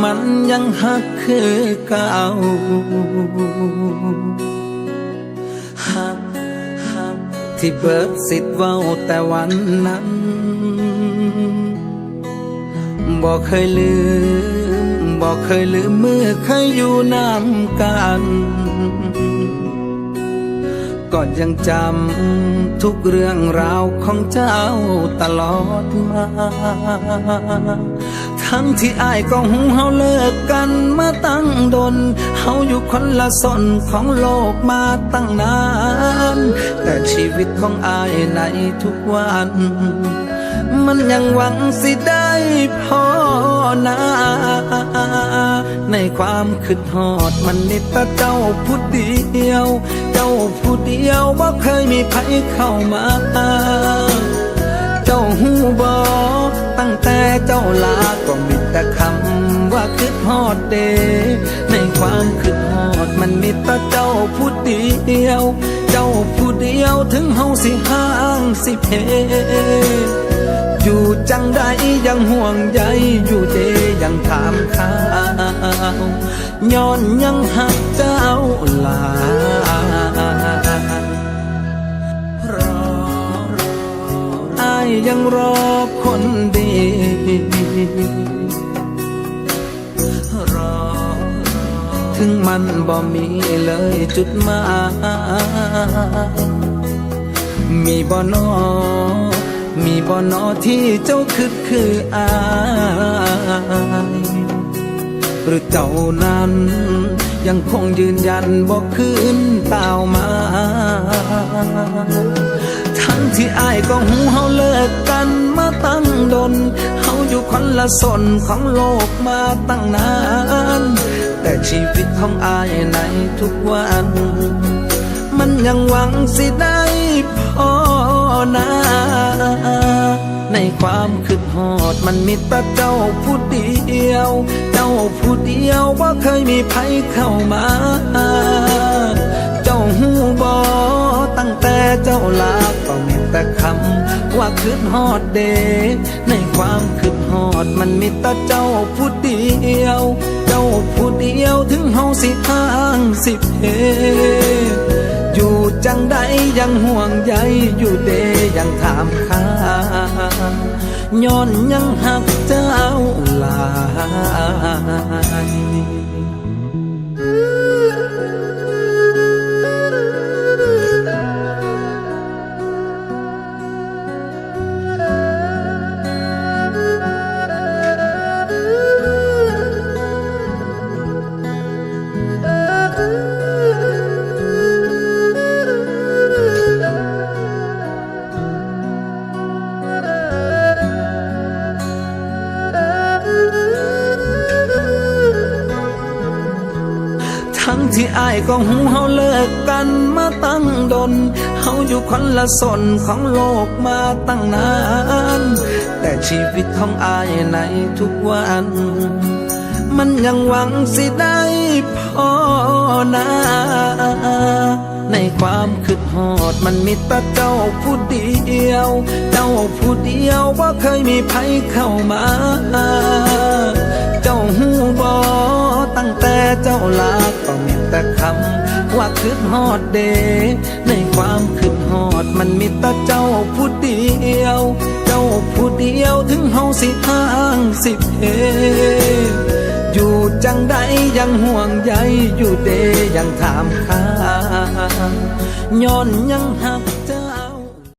มันยังหักคือเก่าหักที่เบิดสิทธิ์เว้าแต่วันนั้นบอกเคยลืมเมื่อเคยอยู่นำกันก็ยังจำทุกเรื่องราวของเจ้าตลอดมาทั้งที่อ้ายก็หูเฮาเลิกกันมาตั้งดนเฮาอยู่คนละส่วนของโลกมาตั้งนานแต่ชีวิตของอ้ายในทุกวันมันยังหวังสิได้พอนาในความคิดฮอดมันนิดแต่เจ้าผู้เดียวบ่เคยมีใครเข้ามาเจ้าหูบ่ตั้งแต่เจ้าลาก็มีแต่คำว่าคิดฮอดเดในความคิดฮอดมันมีแต่เจ้าผู้เดียวถึงเฮาสิห่างสิเพอยู่จังใดยังห่วงใยอยู่เดยังถามข่าวย้อนยังหักเจ้าหลารออ้ายยังรอคนดีรอถึงมันบ่มีเลยจุดหมายมีบ่นอที่เจ้าคืออายหรือเจ้านั้นยังคงยืนยันบอกคืนเปล่ามาทั้งที่อ้ายก็หูเฮาเลิกกันมาตั้งดนเฮาอยู่คนละส่วนของโลกมาตั้งนานแต่ชีวิตของอ้ายในทุกวันมันยังหวังสิได้พอนาในความคิดฮอดมันมีแต่เจ้าผู้เดียวว่าเคยมีใครเข้ามาเจ้าหูบ่ตั้งแต่เจ้าลาก็มีแต่คำว่าคิดฮอดเดในความคิดฮอดมันมีแต่เจ้าผู้เดียวถึงเฮาสิห่างสิเพอยู่จังใดยังห่วงใยอยู่เดยังถามข่าวย้อนยังหักเจ้าหลายทั้งที่อ้ายก็หูเฮาเลิกกันมาตั้งดนเฮาอยู่คนละส่วนของโลกมาตั้งนานแต่ชีวิตของอ้ายในทุกวันมันยังหวังสิได้พอนาในความคิดฮอดมันมีแต่เจ้าผู้เดียวว่าเคยมีใครเข้ามาเจ้าหูบ่ตั้งแต่เจ้าลาก็มีแต่คำว่าคิดฮอดเดในความคิดฮอดมันมีแต่เจ้าผู้เดียวถึงเฮาสิห่างสิเพอยู่จังใดยังห่วงใยอยู่เดยังถามข่าวย้อนยังหัก